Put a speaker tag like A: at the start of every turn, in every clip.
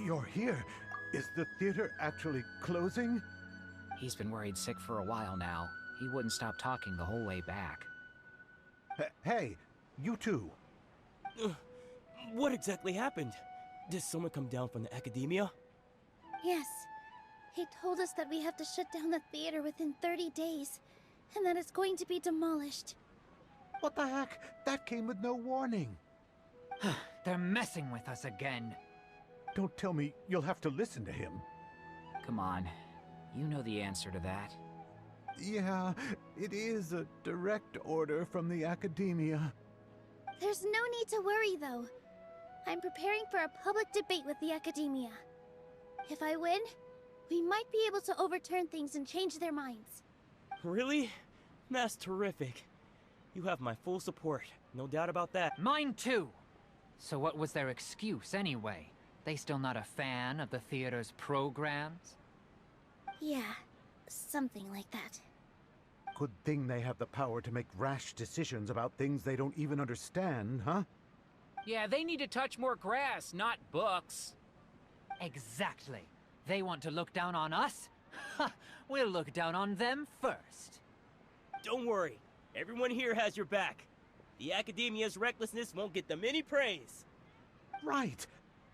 A: You're here. Is the theater actually closing?
B: He's been worried sick for a while now. He wouldn't stop talking the whole way back.
A: Hey, you two.
C: What exactly happened? Did someone come down from the academia?
D: Yes. He told us that we have to shut down the theater within 30 days, and that it's going to be demolished.
A: What the heck? That came with no warning.
E: They're messing with us again.
A: Don't tell me you'll have to listen to him.
B: Come on. You know the answer to that.
A: Yeah, it is a direct order from the academia.
D: There's no need to worry, though. I'm preparing for a public debate with the academia. If I win, we might be able to overturn things and change their minds.
C: Really? That's terrific. You have my full support, no doubt about that.
E: Mine too! So what was their excuse anyway? They still not a fan of the theater's programs?
D: Yeah, something like that.
A: Good thing they have the power to make rash decisions about things they don't even understand, huh?
B: Yeah, they need to touch more grass, not books.
E: Exactly. They want to look down on us? Ha! We'll look down on them first.
C: Don't worry. Everyone here has your back. The academia's recklessness won't get them any praise.
A: Right.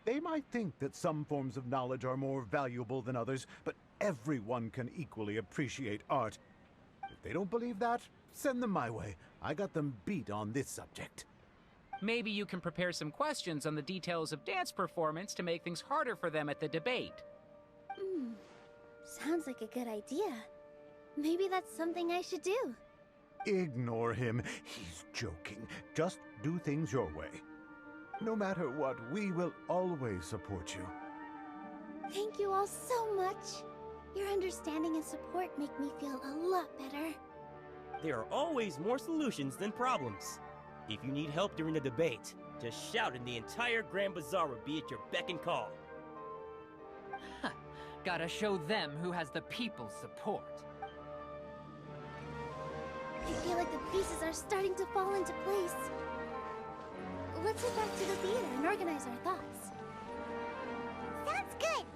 A: They might think that some forms of knowledge are more valuable than others, but everyone can equally appreciate art. If they don't believe that, send them my way. I got them beat on this subject.
B: Maybe you can prepare some questions on the details of dance performance to make things harder for them at the debate.
D: Sounds like a good idea. Maybe that's something I should do.
A: Ignore him. He's joking. Just do things your way. No matter what, we will always support you.
D: Thank you all so much. Your understanding and support make me feel a lot better.
C: There are always more solutions than problems. If you need help during the debate, just shout and the entire Grand Bazaar will be at your beck and call.
E: Gotta show them who has the people's support.
D: I feel like the pieces are starting to fall into place. Let's head back to the theater and organize our thoughts. Sounds good!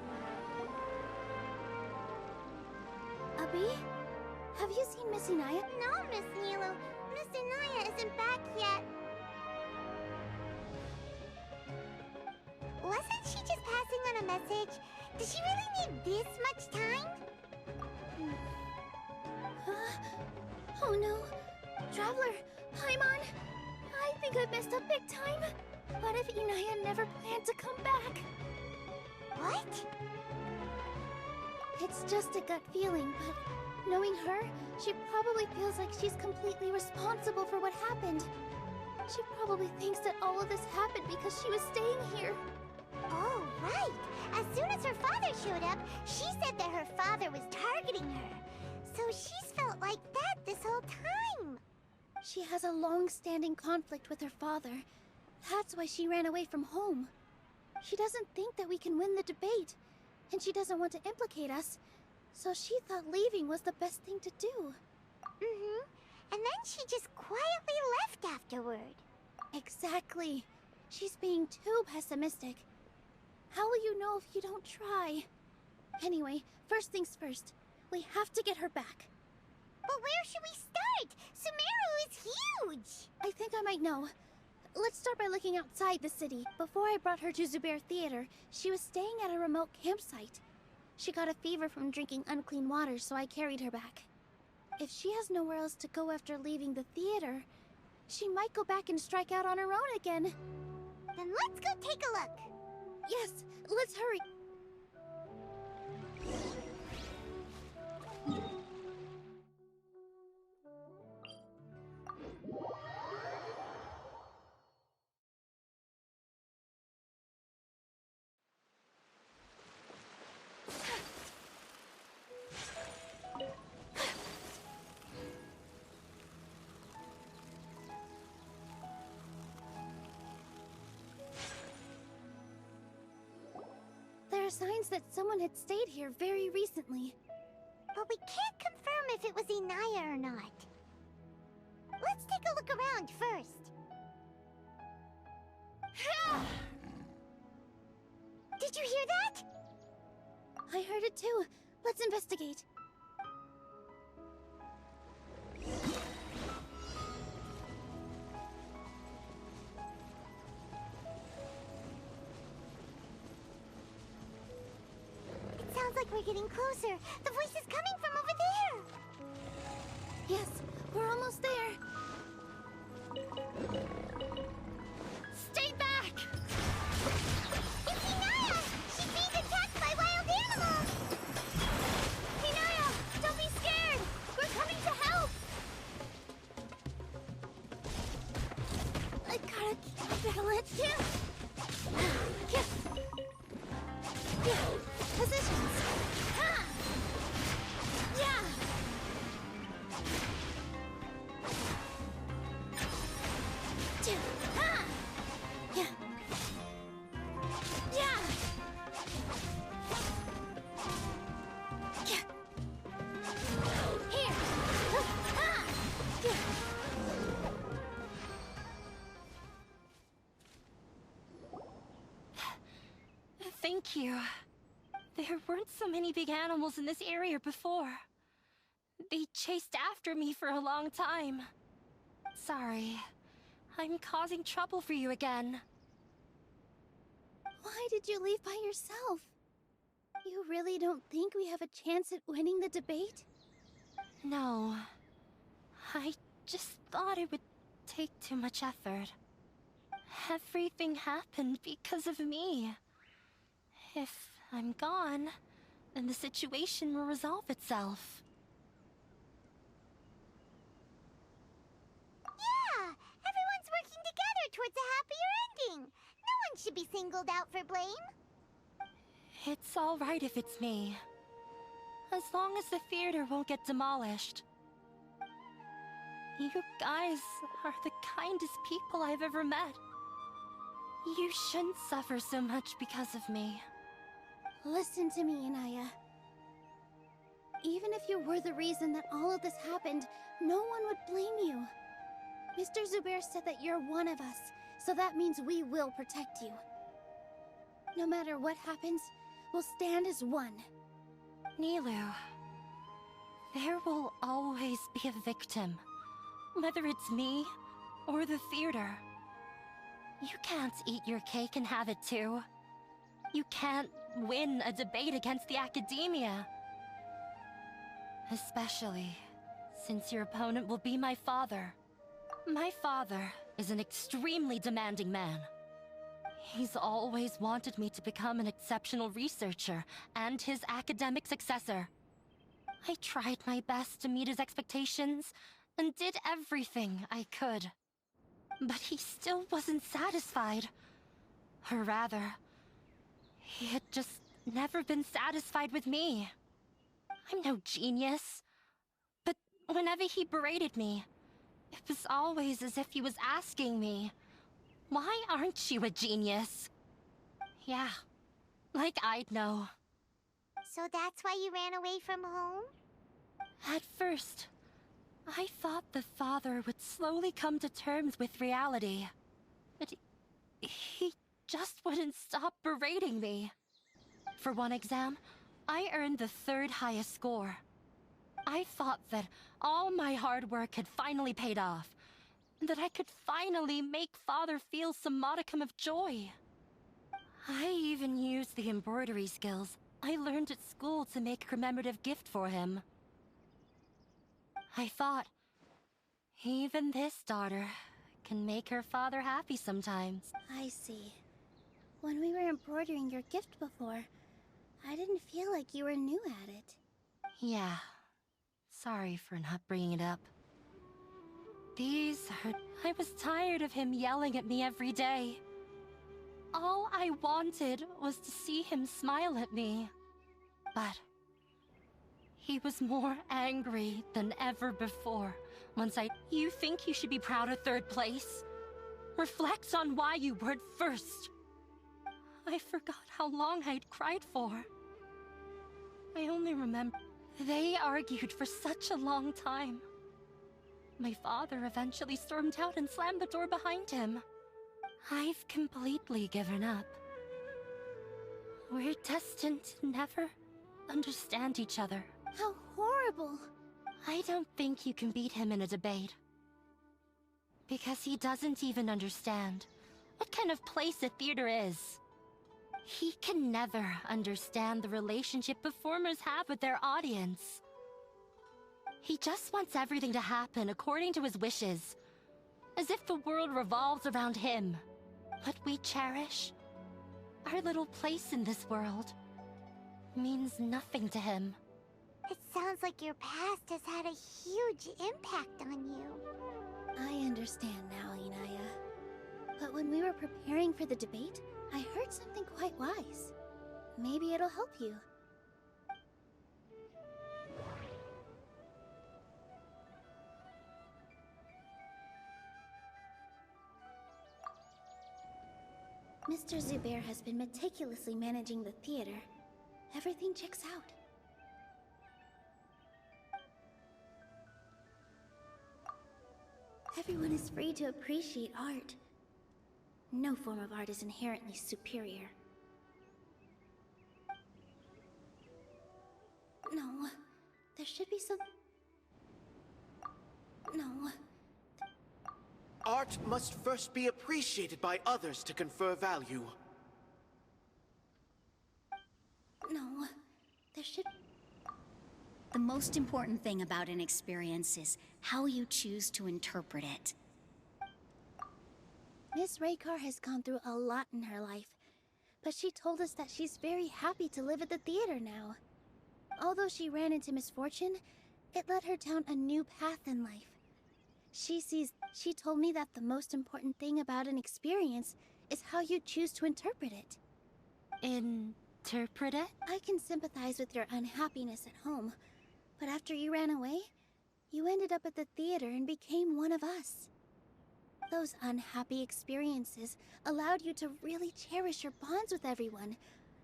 D: Abby? Have you seen Miss Inaya? No, Miss Nilo. Miss Inaya isn't back yet. Wasn't she just passing on a message? Does she really need this much time? Oh no. Traveler, Paimon! I think I messed up big time. What if Inaya never planned to come back? What? It's just a gut feeling, but knowing her, she probably feels like she's completely responsible for what happened. She probably thinks that all of this happened because she was staying here. Oh, right. As soon as her father showed up, she said that her father was targeting her. So she's felt like that this whole time. She has a long-standing conflict with her father. That's why she ran away from home. She doesn't think that we can win the debate, and she doesn't want to implicate us, so she thought leaving was the best thing to do. And then she just quietly left afterward. Exactly. She's being too pessimistic. How will you know if you don't try? Anyway, first things first. We have to get her back. But where should we start? Sumeru is huge! I think I might know. Let's start by looking outside the city. Before I brought her to Zubair Theater, she was staying at a remote campsite. She got a fever from drinking unclean water, so I carried her back. If she has nowhere else to go after leaving the theater, she might go back and strike out on her own again. Then let's go take a look. Yes, let's hurry. There are signs that someone had stayed here very recently. But we can't confirm if it was Inaya or not. Let's take a look around first. Did you hear that? I heard it too. Let's investigate.
F: It sounds like we're getting closer. The voice is coming from over there.
D: Yes, we're almost there. Stay back!
F: It's Inaya! She's being attacked by wild animals!
D: Hinaya, don't be scared! We're coming to help! I better let you. Positions. Yeah. Yeah. Yeah. Here.
G: Thank you. There weren't so many big animals in this area before. They chased after me for a long time. Sorry. I'm causing trouble for you again.
D: Why did you leave by yourself? You really don't think we have a chance at winning the debate?
G: No. I just thought it would take too much effort. Everything happened because of me. If I'm gone, then the situation will resolve itself.
F: Yeah! Everyone's working together towards a happier ending. No one should be singled out for blame.
G: It's all right if it's me. As long as the theater won't get demolished. You guys are the kindest people I've ever met. You shouldn't suffer so much because of me.
D: Listen to me, Inaya. Even if you were the reason that all of this happened, no one would blame you. Mr. Zubair said that you're one of us, so that means we will protect you. No matter what happens, we'll stand as one.
G: Nilu, there will always be a victim. Whether it's me or the theater. You can't eat your cake and have it too. You can't win a debate against the academia. Especially since your opponent will be my father. My father is an extremely demanding man. He's always wanted me to become an exceptional researcher and his academic successor. I tried my best to meet his expectations and did everything I could. But he still wasn't satisfied. Or rather, he had just never been satisfied with me. I'm no genius. But whenever he berated me, it was always as if he was asking me, "Why aren't you a genius?" Yeah, like I'd know.
F: So that's why you ran away from home?
G: At first, I thought the father would slowly come to terms with reality. But he just wouldn't stop berating me. For one exam, I earned the 3rd highest score. I thought that all my hard work had finally paid off, and that I could finally make father feel some modicum of joy. I even used the embroidery skills I learned at school to make a commemorative gift for him. I thought, even this daughter can make her father happy sometimes.
D: I see. When we were embroidering your gift before, I didn't feel like you were new at it.
G: Yeah. Sorry for not bringing it up. I was tired of him yelling at me every day. All I wanted was to see him smile at me. But he was more angry than ever before. You think you should be proud of 3rd place? Reflect on why you weren't first. I forgot how long I'd cried for. I only remember they argued for such a long time. My father eventually stormed out and slammed the door behind him. I've completely given up. We're destined to never understand each other.
D: How horrible!
G: I don't think you can beat him in a debate. Because he doesn't even understand what kind of place a theater is. He can never understand the relationship performers have with their audience. He just wants everything to happen according to his wishes, as if the world revolves around him. What we cherish, our little place in this world, means nothing to him.
F: It sounds like your past has had a huge impact on you.
D: I understand now, Inaya. But when we were preparing for the debate, I heard something quite wise. Maybe it'll help you. Mr. Zubair has been meticulously managing the theater. Everything checks out. Everyone is free to appreciate art. No form of art is inherently superior. No, there should be some... No.
H: Art must first be appreciated by others to confer value.
D: No, there should...
I: The most important thing about an experience is how you choose to interpret it.
D: Miss Raykar has gone through a lot in her life, but she told us that she's very happy to live at the theater now. Although she ran into misfortune, it led her down a new path in life. She told me that the most important thing about an experience is how you choose to interpret it.
G: Interpret it?
D: I can sympathize with your unhappiness at home, but after you ran away, you ended up at the theater and became one of us. Those unhappy experiences allowed you to really cherish your bonds with everyone,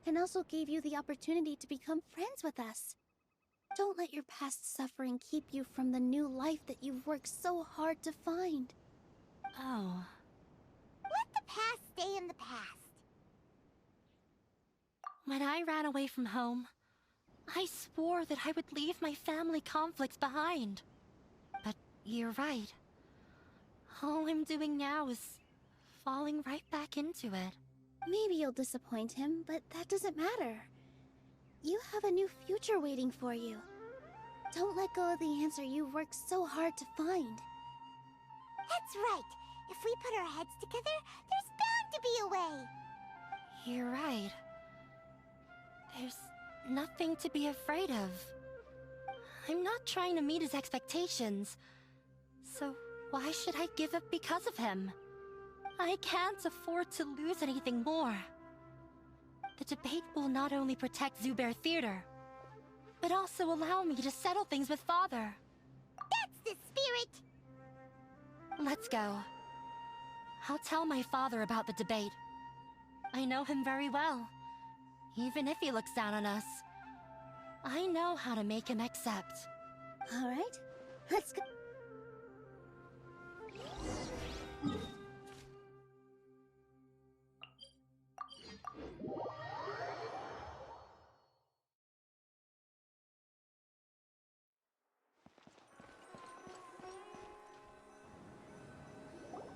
D: and also gave you the opportunity to become friends with us. Don't let your past suffering keep you from the new life that you've worked so hard to find.
G: Oh.
F: Let the past stay in the past.
G: When I ran away from home, I swore that I would leave my family conflicts behind. But you're right. All I'm doing now is falling right back into it.
D: Maybe you'll disappoint him, but that doesn't matter. You have a new future waiting for you. Don't let go of the answer you've worked so hard to find.
F: That's right. If we put our heads together, there's bound to be a way.
G: You're right. There's nothing to be afraid of. I'm not trying to meet his expectations. So why should I give up because of him? I can't afford to lose anything more. The debate will not only protect Zubair Theater, but also allow me to settle things with Father.
F: That's the spirit!
G: Let's go. I'll tell my father about the debate. I know him very well. Even if he looks down on us, I know how to make him accept.
D: All right, let's go.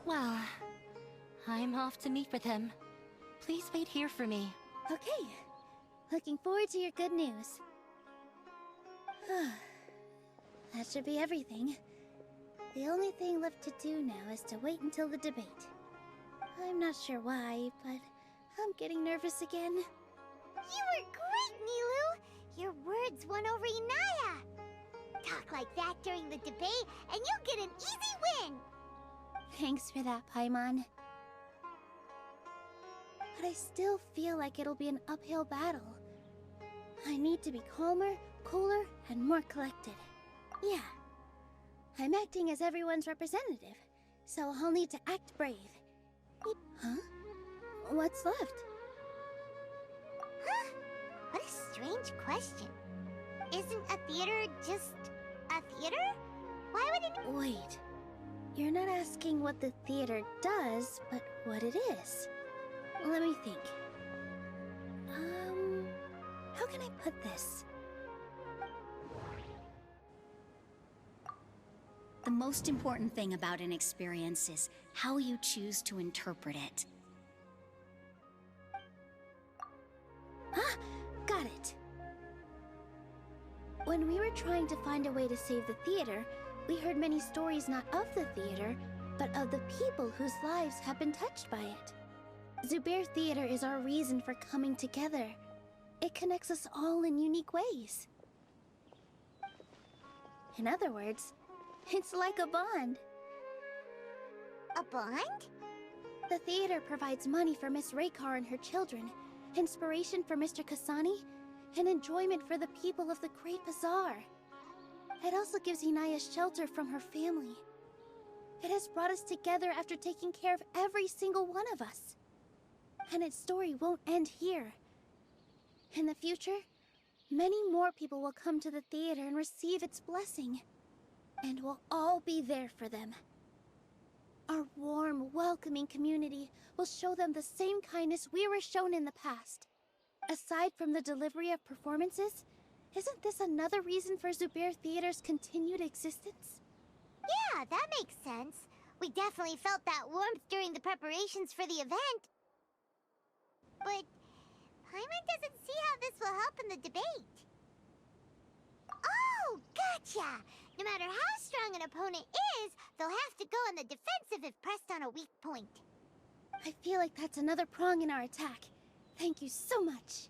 G: Well, I'm off to meet with him. Please wait here for me.
D: Okay. Looking forward to your good news. That should be everything. The only thing left to do now is to wait until the debate. I'm not sure why, but I'm getting nervous again.
F: You were great, Nilu! Your words won over Inaya! Talk like that during the debate, and you'll get an easy win!
D: Thanks for that, Paimon. But I still feel like it'll be an uphill battle. I need to be calmer, cooler, and more collected. Yeah. I'm acting as everyone's representative, so I'll need to act brave. Huh? What's left?
F: Huh? What a strange question. Isn't a theater just a theater? Why would it...
D: Wait. You're not asking what the theater does, but what it is. Let me think. How can I put this?
I: The most important thing about an experience is how you choose to interpret it.
D: Ah, got it. When we were trying to find a way to save the theater, we heard many stories not of the theater, but of the people whose lives have been touched by it. Zubair Theater is our reason for coming together. It connects us all in unique ways. In other words, it's like a bond.
F: A bond?
D: The theater provides money for Miss Raykar and her children, inspiration for Mr. Kasani, and enjoyment for the people of the Great Bazaar. It also gives Inaya shelter from her family. It has brought us together after taking care of every single one of us. And its story won't end here. In the future, many more people will come to the theater and receive its blessing. And we'll all be there for them. Our warm, welcoming community will show them the same kindness we were shown in the past. Aside from the delivery of performances, isn't this another reason for Zubair Theater's continued existence?
F: Yeah, that makes sense. We definitely felt that warmth during the preparations for the event. But Paimon doesn't see how this will help in the debate. Oh, gotcha! No matter how strong an opponent is, they'll have to go on the defensive if pressed on a weak point.
D: I feel like that's another prong in our attack. Thank you so much.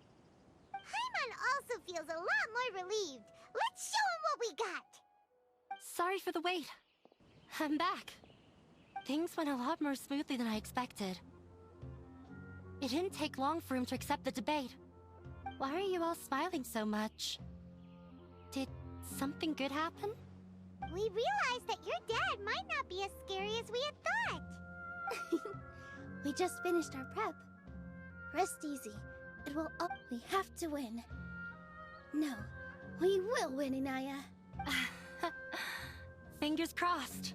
F: Paimon also feels a lot more relieved. Let's show him what we got!
G: Sorry for the wait. I'm back. Things went a lot more smoothly than I expected. It didn't take long for him to accept the debate. Why are you all smiling so much? Did something good happen?
F: We realized that your dad might not be as scary as we had thought.
D: We just finished our prep. Rest easy. It will up. We have to win. No, we will win, Inaya.
G: Fingers crossed.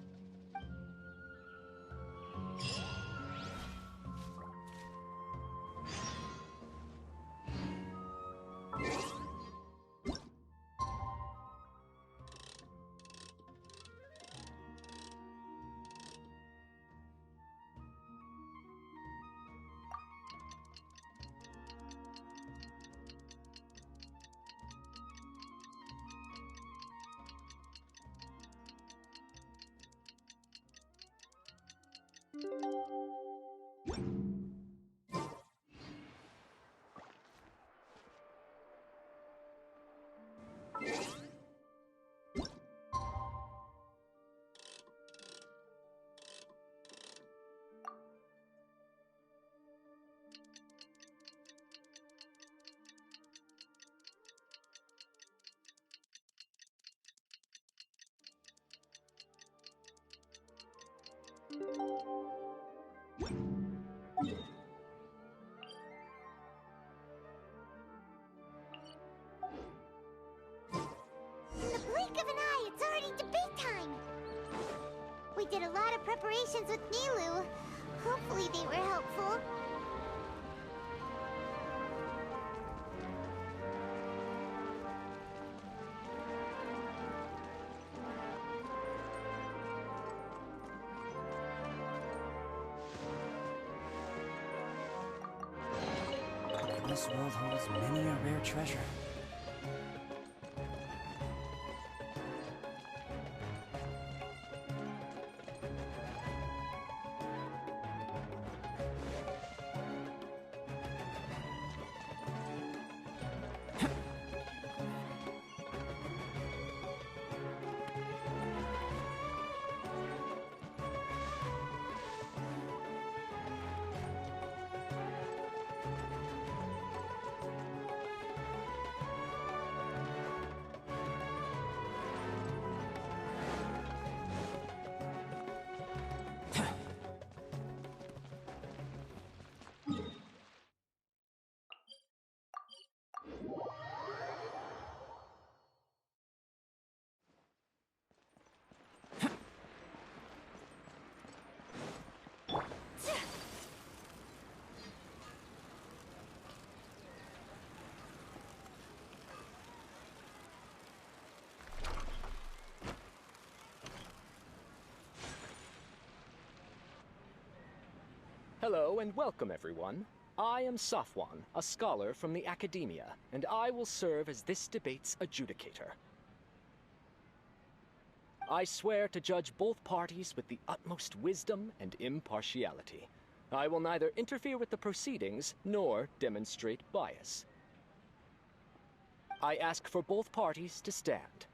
F: In the blink of an eye, it's already debate time! We did a lot of preparations with Nilu. Hopefully they were helpful.
J: This world holds many a rare treasure.
K: Hello and welcome, everyone. I am Safwan, a scholar from the Academia, and I will serve as this debate's adjudicator. I swear to judge both parties with the utmost wisdom and impartiality. I will neither interfere with the proceedings nor demonstrate bias. I ask for both parties to stand.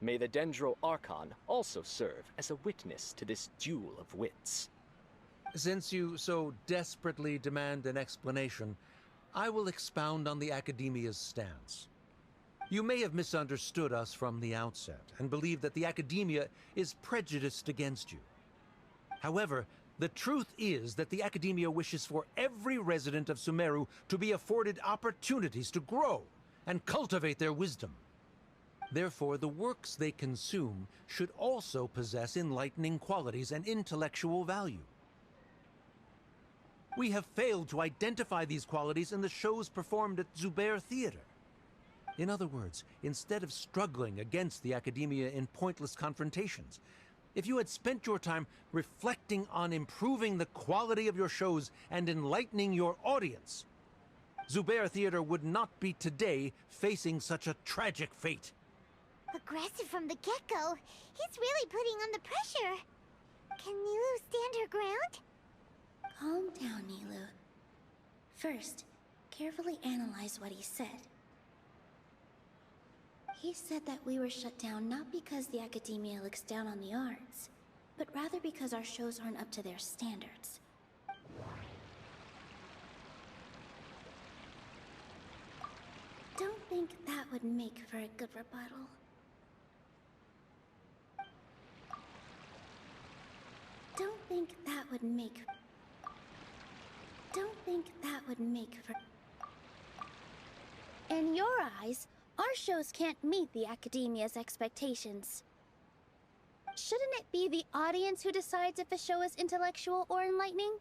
K: May the Dendro Archon also serve as a witness to this duel of wits.
L: Since you so desperately demand an explanation, I will expound on the Academia's stance. You may have misunderstood us from the outset and believe that the Academia is prejudiced against you. However, the truth is that the Academia wishes for every resident of Sumeru to be afforded opportunities to grow and cultivate their wisdom. Therefore, the works they consume should also possess enlightening qualities and intellectual value. We have failed to identify these qualities in the shows performed at Zubair Theater. In other words, instead of struggling against the Academia in pointless confrontations, if you had spent your time reflecting on improving the quality of your shows and enlightening your audience, Zubair Theater would not be today facing such a tragic fate.
F: Aggressive from the get-go. He's really putting on the pressure. Can Nilu stand her ground?
I: Calm down, Nilu. First, carefully analyze what he said. He said that we were shut down not because the Academia looks down on the arts, but rather because our shows aren't up to their standards. Don't think that would make for a good rebuttal. Don't think that would make for...
D: In your eyes, our shows can't meet the Academia's expectations. Shouldn't it be the audience who decides if a show is intellectual or enlightening?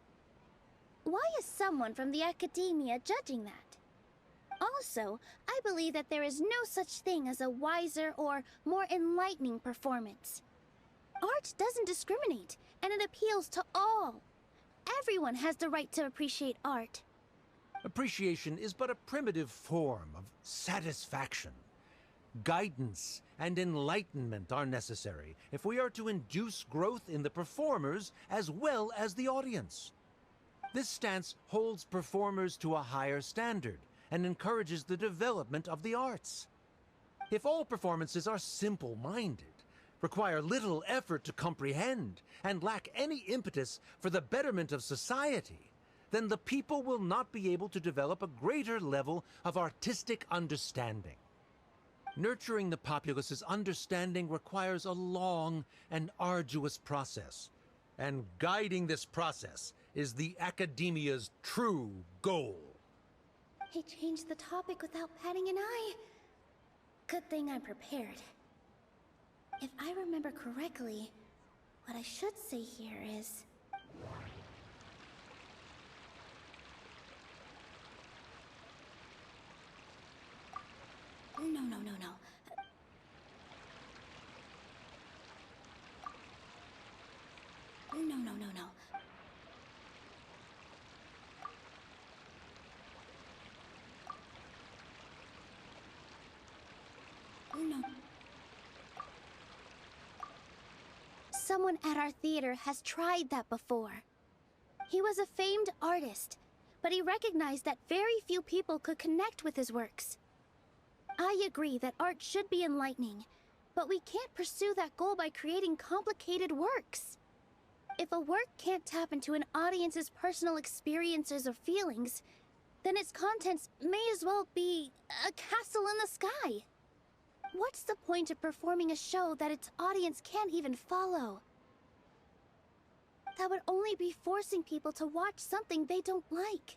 D: Why is someone from the Academia judging that? Also, I believe that there is no such thing as a wiser or more enlightening performance. Art doesn't discriminate, and it appeals to all. Everyone has the right to appreciate art.
L: Appreciation is but a primitive form of satisfaction. Guidance and enlightenment are necessary if we are to induce growth in the performers as well as the audience. This stance holds performers to a higher standard and encourages the development of the arts. If all performances are simple-minded, require little effort to comprehend, and lack any impetus for the betterment of society, then the people will not be able to develop a greater level of artistic understanding. Nurturing the populace's understanding requires a long and arduous process, and guiding this process is the Academia's true goal.
I: He changed the topic without batting an eye. Good thing I'm prepared. If I remember correctly, what I should say here is... No. No.
D: Someone at our theater has tried that before. He was a famed artist, but he recognized that very few people could connect with his works. I agree that art should be enlightening, but we can't pursue that goal by creating complicated works. If a work can't tap into an audience's personal experiences or feelings, then its contents may as well be a castle in the sky. What's the point of performing a show that its audience can't even follow? That would only be forcing people to watch something they don't like.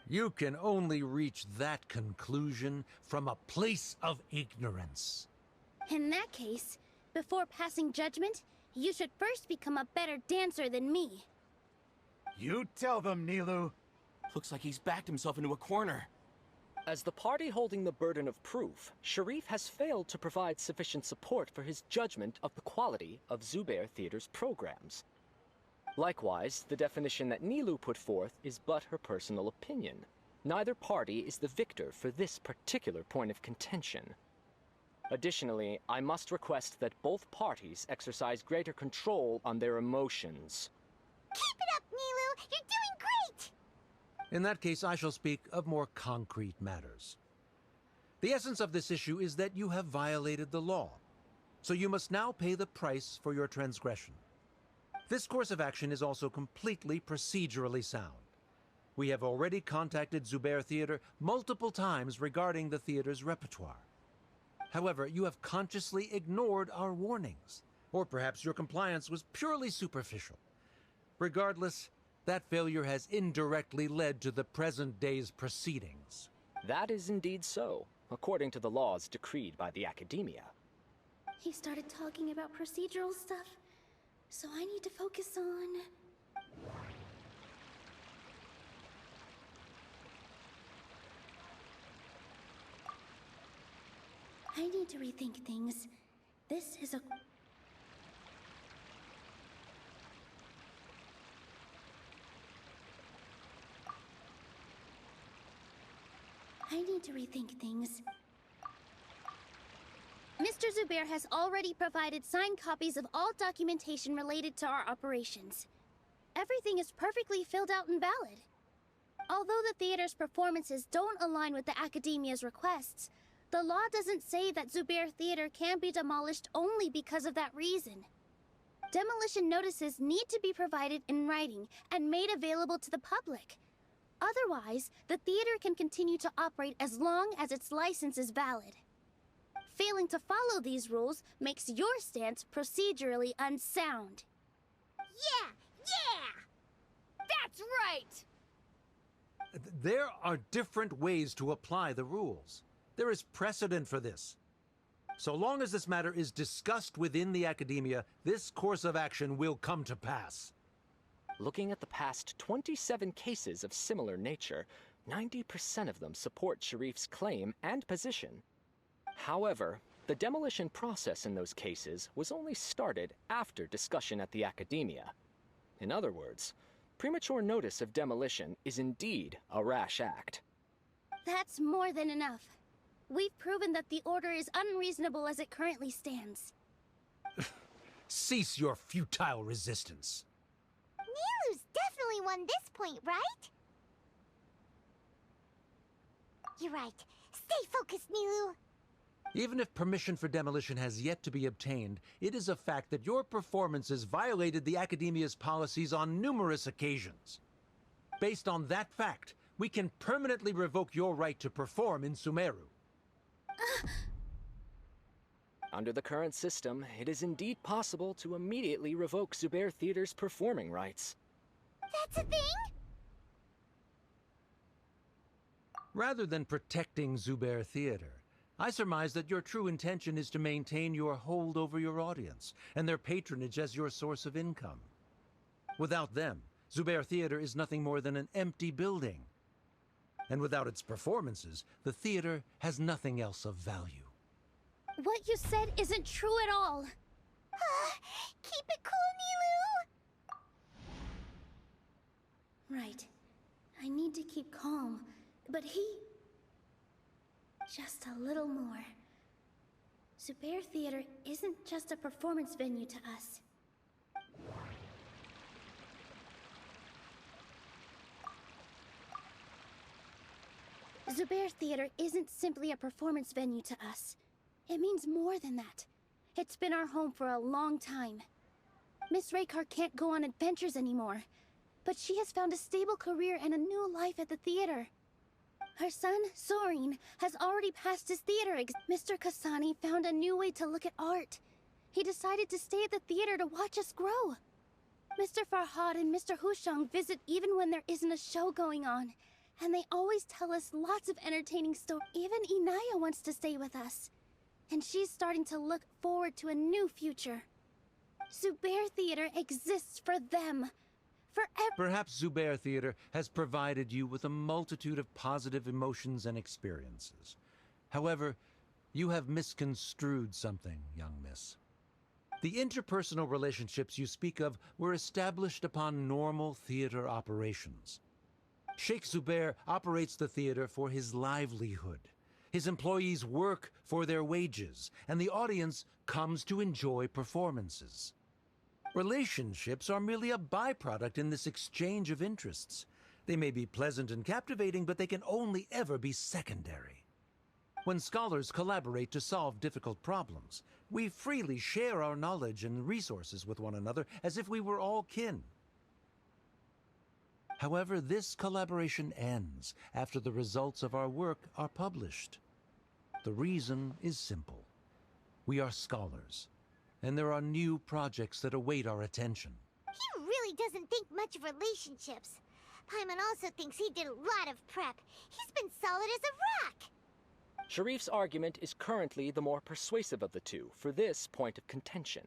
L: You can only reach that conclusion from a place of ignorance.
D: In that case, before passing judgment, you should first become a better dancer than me.
A: You tell them, Nilu.
C: Looks like he's backed himself into a corner.
K: As the party holding the burden of proof, Sharif has failed to provide sufficient support for his judgment of the quality of Zubair Theater's programs. Likewise, the definition that Nilu put forth is but her personal opinion. Neither party is the victor for this particular point of contention. Additionally, I must request that both parties exercise greater control on their emotions.
F: Keep it up, Nilu! You're doing great!
L: In that case, I shall speak of more concrete matters. The essence of this issue is that you have violated the law, so you must now pay the price for your transgression. This course of action is also completely procedurally sound. We have already contacted Zubair Theater multiple times regarding the theater's repertoire. However, you have consciously ignored our warnings, or perhaps your compliance was purely superficial. Regardless, that failure has indirectly led to the present day's proceedings.
K: That is indeed so, according to the laws decreed by the Academia.
I: He started talking about procedural stuff, so I need to focus on... I need to rethink things. This is a... I need to rethink things. Mr. Zubair has already provided signed copies of all documentation related to our operations. Everything is perfectly filled out and valid. Although the theater's performances don't align with the Academia's requests, the law doesn't say that Zubair Theater can be demolished only because of that reason. Demolition notices need to be provided in writing and made available to the public. Otherwise, the theater can continue to operate as long as its license is valid. Failing to follow these rules makes your stance procedurally unsound.
F: Yeah! Yeah!
G: That's right!
L: There are different ways to apply the rules. There is precedent for this. So long as this matter is discussed within the Academia, this course of action will come to pass.
K: Looking at the past 27 cases of similar nature, 90% of them support Sharif's claim and position. However, the demolition process in those cases was only started after discussion at the Academia. In other words, premature notice of demolition is indeed a rash act.
I: That's more than enough. We've proven that the order is unreasonable as it currently stands.
L: Cease your futile resistance.
F: Nilu's definitely won this point, right? You're right. Stay focused, Nilu.
L: Even if permission for demolition has yet to be obtained, it is a fact that your performances violated the Academia's policies on numerous occasions. Based on that fact, we can permanently revoke your right to perform in Sumeru.
K: Under the current system, it is indeed possible to immediately revoke Zubair Theater's performing rights.
F: That's a thing?
L: Rather than protecting Zubair Theater, I surmise that your true intention is to maintain your hold over your audience and their patronage as your source of income. Without them, Zubair Theater is nothing more than an empty building. And without its performances, the theater has nothing else of value.
I: What you said isn't true at all.
F: Keep it cool,
I: Nilu! Right. I need to keep calm, but just a little more. Zubair Theater isn't just a performance venue to us. Zubair Theater isn't simply a performance venue to us. It means more than that. It's been our home for a long time. Miss Raykar can't go on adventures anymore, but she has found a stable career and a new life at the theater. Her son, Sorin, has already passed his theater Mr. Kasani found a new way to look at art. He decided to stay at the theater to watch us grow. Mr. Farhad and Mr. Hushang visit even when there isn't a show going on. And they always tell us lots of entertaining stories. Even Inaya wants to stay with us. And she's starting to look forward to a new future. Zubair Theater exists for them.
L: Perhaps Zubair Theater has provided you with a multitude of positive emotions and experiences. However, you have misconstrued something, young miss. The interpersonal relationships you speak of were established upon normal theater operations. Sheikh Zubair operates the theater for his livelihood. His employees work for their wages, and the audience comes to enjoy performances. Relationships are merely a byproduct in this exchange of interests. They may be pleasant and captivating, but they can only ever be secondary. When scholars collaborate to solve difficult problems, we freely share our knowledge and resources with one another as if we were all kin. However, this collaboration ends after the results of our work are published. The reason is simple. We are scholars, and there are new projects that await our attention.
F: He really doesn't think much of relationships. Paimon also thinks he did a lot of prep. He's been solid as a rock.
K: Sharif's argument is currently the more persuasive of the two for this point of contention.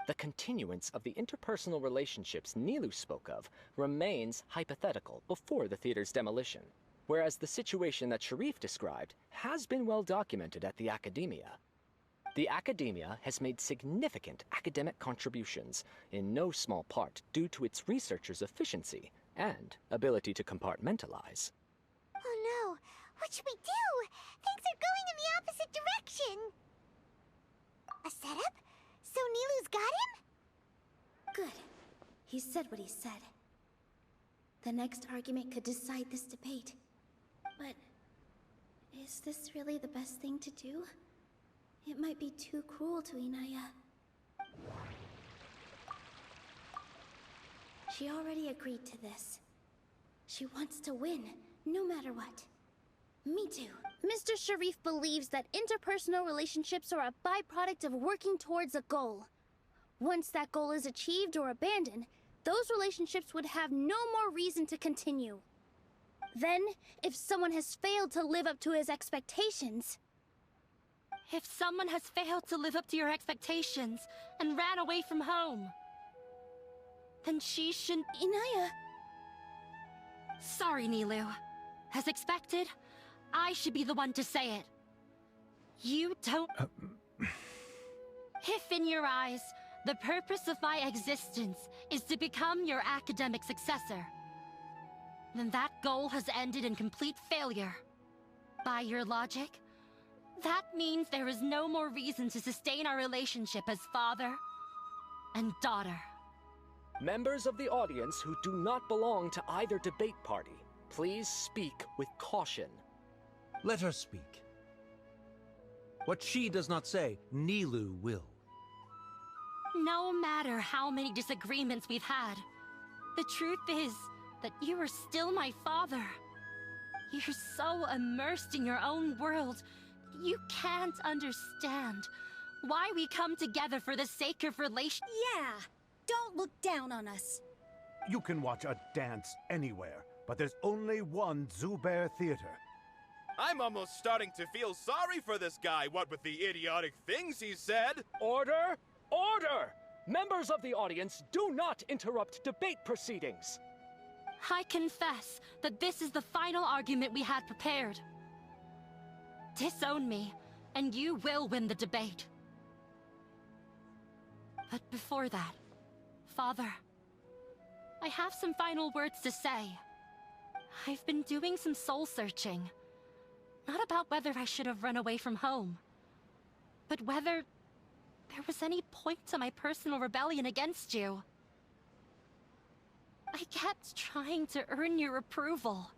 K: The continuance of the interpersonal relationships Nilu spoke of remains hypothetical before the theater's demolition, whereas the situation that Sharif described has been well documented at the Academia. The Academia has made significant academic contributions, in no small part due to its researchers' efficiency and ability to compartmentalize.
F: Oh no! What should we do? Things are going in the opposite direction! A setup? So Nilu's got him?
I: Good. He said what he said. The next argument could decide this debate. But is this really the best thing to do? It might be too cruel to Inaya. She already agreed to this. She wants to win, no matter what. Me too. Mr. Sharif believes that interpersonal relationships are a byproduct of working towards a goal. Once that goal is achieved or abandoned, those relationships would have no more reason to continue. Then, if someone has failed to live up to his expectations...
G: If someone has failed to live up to your expectations and ran away from home, then she should...
I: Inaya...
G: Sorry, Nilu. As expected, I should be the one to say it. You don't... If in your eyes, the purpose of my existence is to become your academic successor, then that goal has ended in complete failure. By your logic, that means there is no more reason to sustain our relationship as father and daughter.
K: Members of the audience who do not belong to either debate party, please speak with caution.
L: Let her speak. What she does not say, Nilu will.
G: No matter how many disagreements we've had, the truth is that you are still my father. You're so immersed in your own world, you can't understand why we come together for the sake of relation.
I: Yeah! Don't look down on us.
A: You can watch a dance anywhere, but there's only one Zubair Theater.
M: I'm almost starting to feel sorry for this guy, what with the idiotic things he said.
K: Order! Order! Members of the audience, do not interrupt debate proceedings.
G: I confess that this is the final argument we had prepared. Disown me, and you will win the debate. But before that, Father, I have some final words to say. I've been doing some soul-searching. Not about whether I should have run away from home, but whether there was any point to my personal rebellion against you. I kept trying to earn your approval,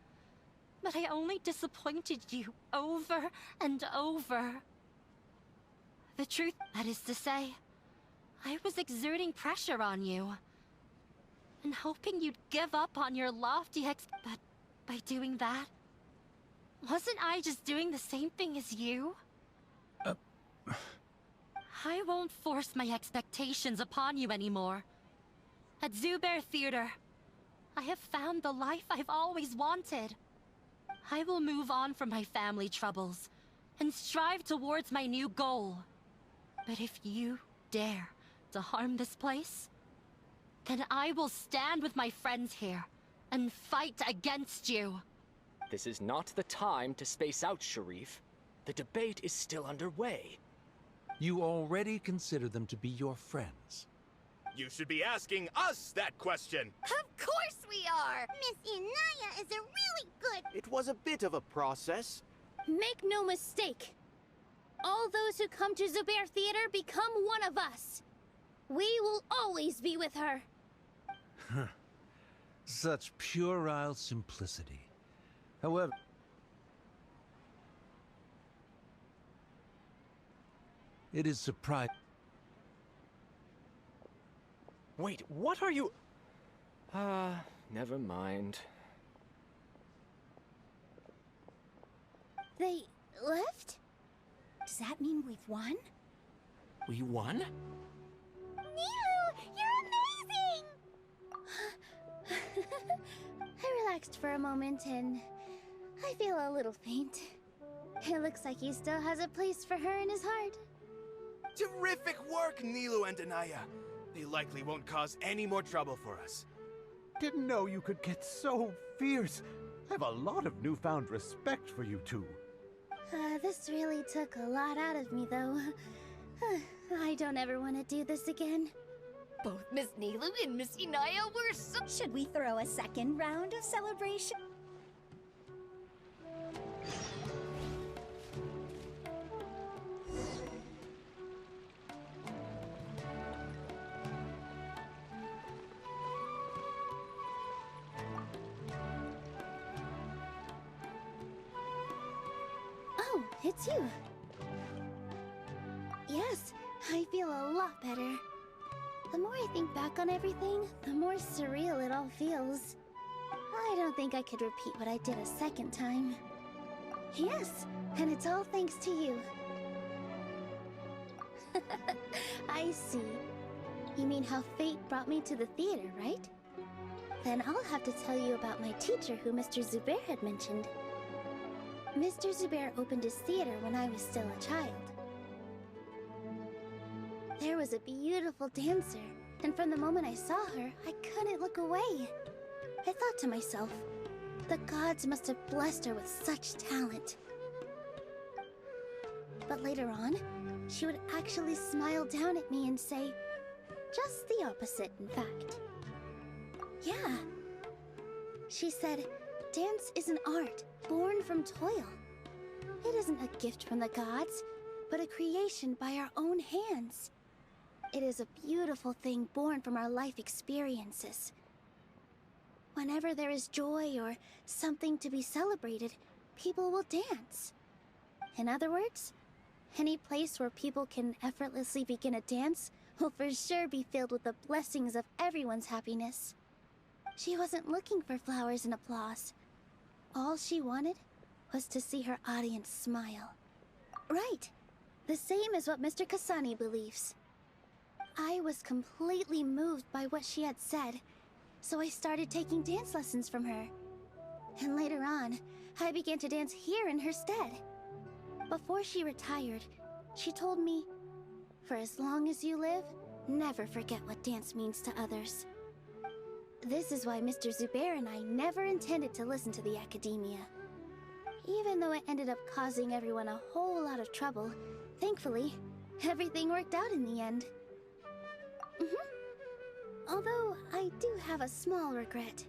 G: but I only disappointed you over and over. The truth, that is to say, I was exerting pressure on you, and hoping you'd give up on your lofty but by doing that, wasn't I just doing the same thing as you? I won't force my expectations upon you anymore. At Zubair Theater, I have found the life I've always wanted. I will move on from my family troubles and strive towards my new goal. But if you dare to harm this place, then I will stand with my friends here and fight against you.
K: This is not the time to space out, Sharif. The debate is still underway.
L: You already consider them to be your friends.
M: You should be asking us that question.
F: Of course we are! Miss Inaya is a really good...
H: It was a bit of a process.
I: Make no mistake. All those who come to Zubair Theater become one of us. We will always be with her.
L: Such puerile simplicity. However... It is surprising.
K: Wait, what are you... never mind.
I: They left? Does that mean we've won?
K: We won?
F: Nilu, you're amazing!
I: I relaxed for a moment and I feel a little faint. It looks like he still has a place for her in his heart.
M: Terrific work, Nilu and Anaya. They likely won't cause any more trouble for us.
A: Didn't know you could get so fierce. I have a lot of newfound respect for you two.
I: This really took a lot out of me, though. I don't ever want to do this again.
N: Both Miss Nilu and Miss Inaya were so...
O: Should we throw a second round of celebration?
I: Oh, it's you. Yes, I feel a lot better. The more I think back on everything, the more surreal it all feels. I don't think I could repeat what I did a second time. Yes, and it's all thanks to you. I see. You mean how fate brought me to the theater, right? Then I'll have to tell you about my teacher who Mr. Zubair had mentioned. Mr. Zubair opened his theater when I was still a child. There was a beautiful dancer, and from the moment I saw her, I couldn't look away. I thought to myself, the gods must have blessed her with such talent. But later on, she would actually smile down at me and say, just the opposite, in fact. Yeah. She said, dance is an art born from toil. It isn't a gift from the gods, but a creation by our own hands. It is a beautiful thing born from our life experiences. Whenever there is joy or something to be celebrated, people will dance. In other words, any place where people can effortlessly begin a dance will for sure be filled with the blessings of everyone's happiness. She wasn't looking for flowers and applause. All she wanted was to see her audience smile. Right. The same as what Mr. Kasani believes. I was completely moved by what she had said, so I started taking dance lessons from her. And later on, I began to dance here in her stead. Before she retired, she told me, for as long as you live, never forget what dance means to others. This is why Mr. Zubair and I never intended to listen to the academia. Even though it ended up causing everyone a whole lot of trouble, thankfully, everything worked out in the end. Although, I do have a small regret.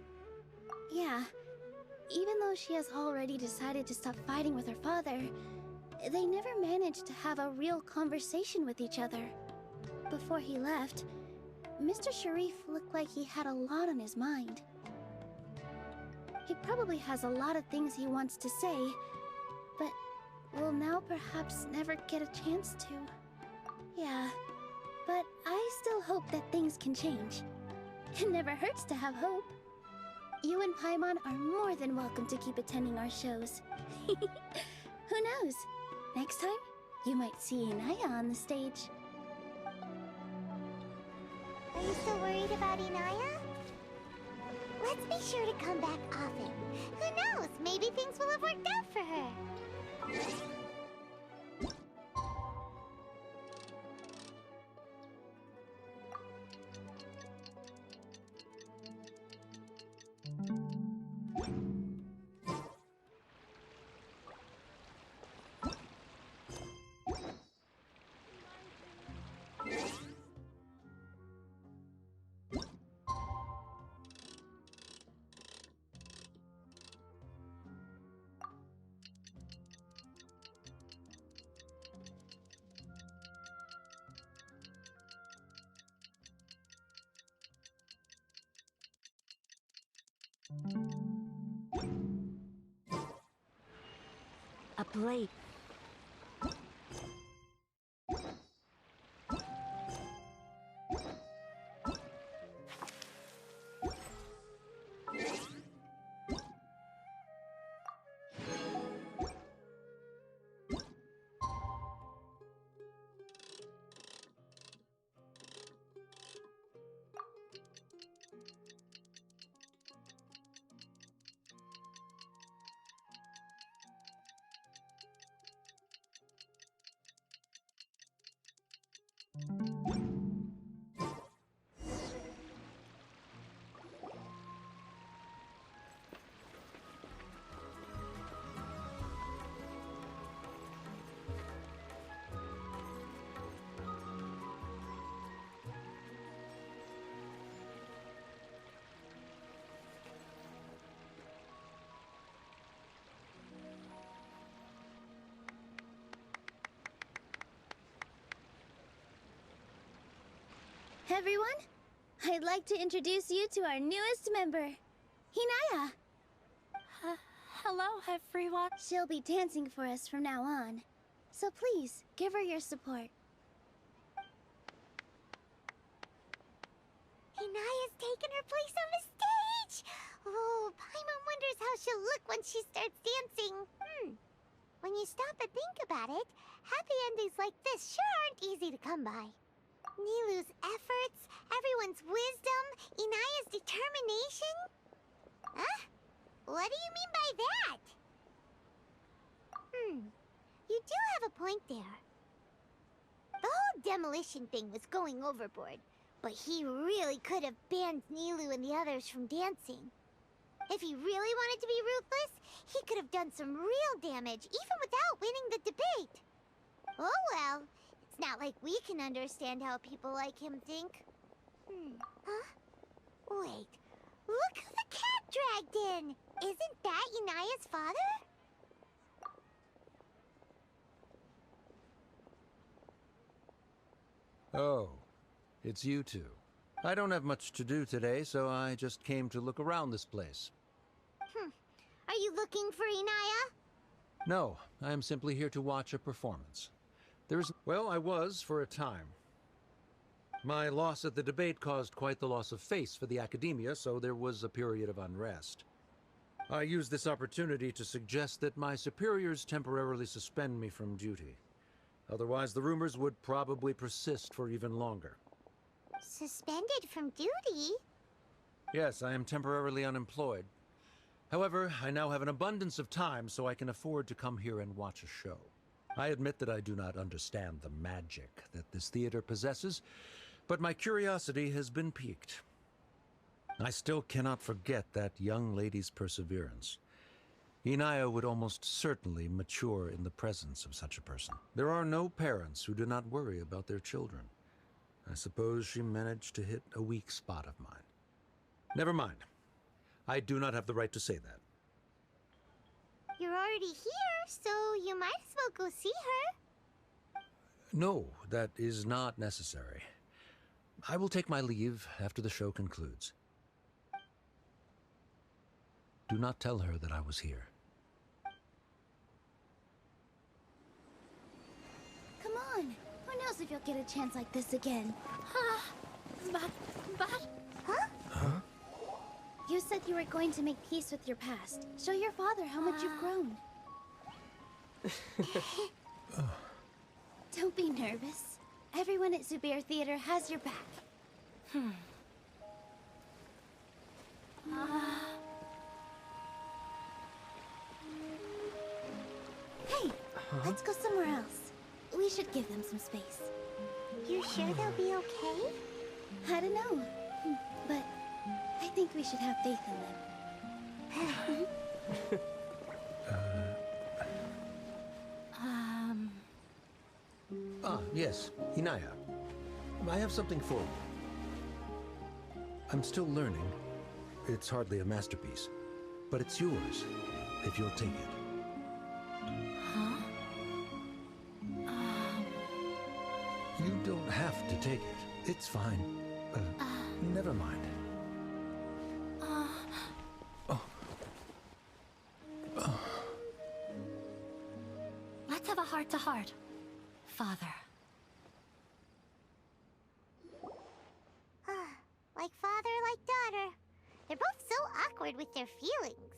I: Yeah, even though she has already decided to stop fighting with her father, they never managed to have a real conversation with each other. Before he left, Mr. Sharif looked like he had a lot on his mind. He probably has a lot of things he wants to say, but will now perhaps never get a chance to. Yeah, but I still hope that things can change. It never hurts to have hope. You and Paimon are more than welcome to keep attending our shows. Who knows? Next time, you might see Inaya on the stage.
F: Are you still worried about Inaya? Let's be sure to come back often. Who knows? Maybe things will have worked out for her.
P: A blade.
I: Everyone, I'd like to introduce you to our newest member, Hinaya.
G: Hello, everyone.
I: She'll be dancing for us from now on. So please, give her your support.
F: Hinaya's taken her place on the stage! Oh, Paimon wonders how she'll look when she starts dancing. When you stop and think about it, happy endings like this sure aren't easy to come by. Nilou's efforts, everyone's wisdom, Inaya's determination? Huh? What do you mean by that? You do have a point there. The whole demolition thing was going overboard, but he really could have banned Nilou and the others from dancing. If he really wanted to be ruthless, he could have done some real damage, even without winning the debate. Oh well. It's not like we can understand how people like him think. Huh? Wait. Look who the cat dragged in! Isn't that Inaya's father?
L: Oh, it's you two. I don't have much to do today, so I just came to look around this place.
F: Are you looking for Inaya?
L: No, I am simply here to watch a performance. Well, I was for a time. My loss at the debate caused quite the loss of face for the academia, so there was a period of unrest. I used this opportunity to suggest that my superiors temporarily suspend me from duty. Otherwise, the rumors would probably persist for even longer.
F: Suspended from duty?
L: Yes, I am temporarily unemployed. However, I now have an abundance of time, so I can afford to come here and watch a show. I admit that I do not understand the magic that this theater possesses, but my curiosity has been piqued. I still cannot forget that young lady's perseverance. Inaya would almost certainly mature in the presence of such a person. There are no parents who do not worry about their children. I suppose she managed to hit a weak spot of mine. Never mind. I do not have the right to say that.
F: You're already here, so you might as well go see her.
L: No, that is not necessary. I will take my leave after the show concludes. Do not tell her that I was here.
I: Come on. Who knows if you'll get a chance like this again?
G: But...
I: Huh? You said you were going to make peace with your past. Show your father how much you've grown. Don't be nervous. Everyone at Zubair Theater has your back. Hey, let's go somewhere else. We should give them some space.
F: You sure they'll be okay?
I: I don't know, but I think we should have faith in them.
L: Yes, Inaya. I have something for you. I'm still learning. It's hardly a masterpiece, but it's yours, if you'll take it.
G: Huh?
L: You don't have to take it. It's fine. Never mind.
G: heart-to-heart. Father.
F: Like father, like daughter. They're both so awkward with their feelings.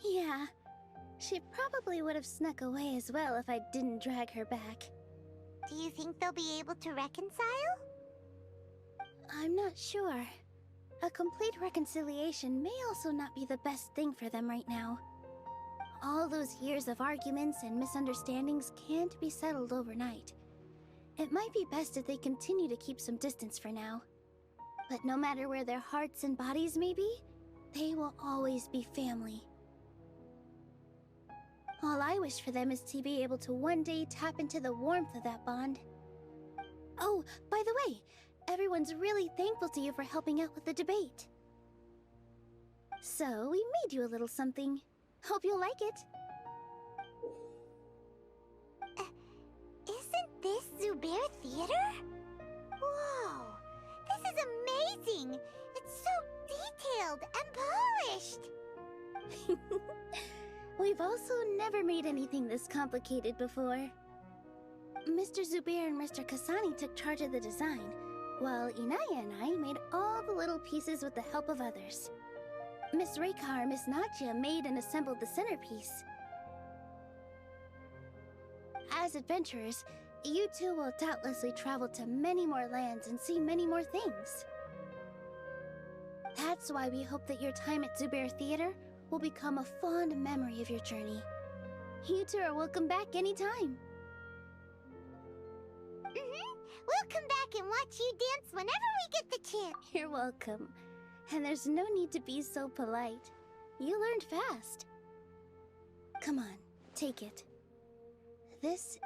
I: Yeah. She probably would have snuck away as well if I didn't drag her back.
F: Do you think they'll be able to reconcile?
I: I'm not sure. A complete reconciliation may also not be the best thing for them right now. All those years of arguments and misunderstandings can't be settled overnight. It might be best if they continue to keep some distance for now. But no matter where their hearts and bodies may be, they will always be family. All I wish for them is to be able to one day tap into the warmth of that bond. Oh, by the way, everyone's really thankful to you for helping out with the debate. So, we made you a little something. Hope you'll like it.
F: Isn't this Zubair Theater? Whoa! This is amazing! It's so detailed and polished!
I: We've also never made anything this complicated before. Mr. Zubair and Mr. Kasani took charge of the design, while Inaya and I made all the little pieces with the help of others. Miss Raykar and Miss Nadja made and assembled the centerpiece. As adventurers, you two will doubtlessly travel to many more lands and see many more things. That's why we hope that your time at Zubair Theater will become a fond memory of your journey. You two are welcome back anytime.
F: We'll come back and watch you dance whenever we get the chance.
I: You're welcome. And there's no need to be so polite. You learned fast. Come on, take it. This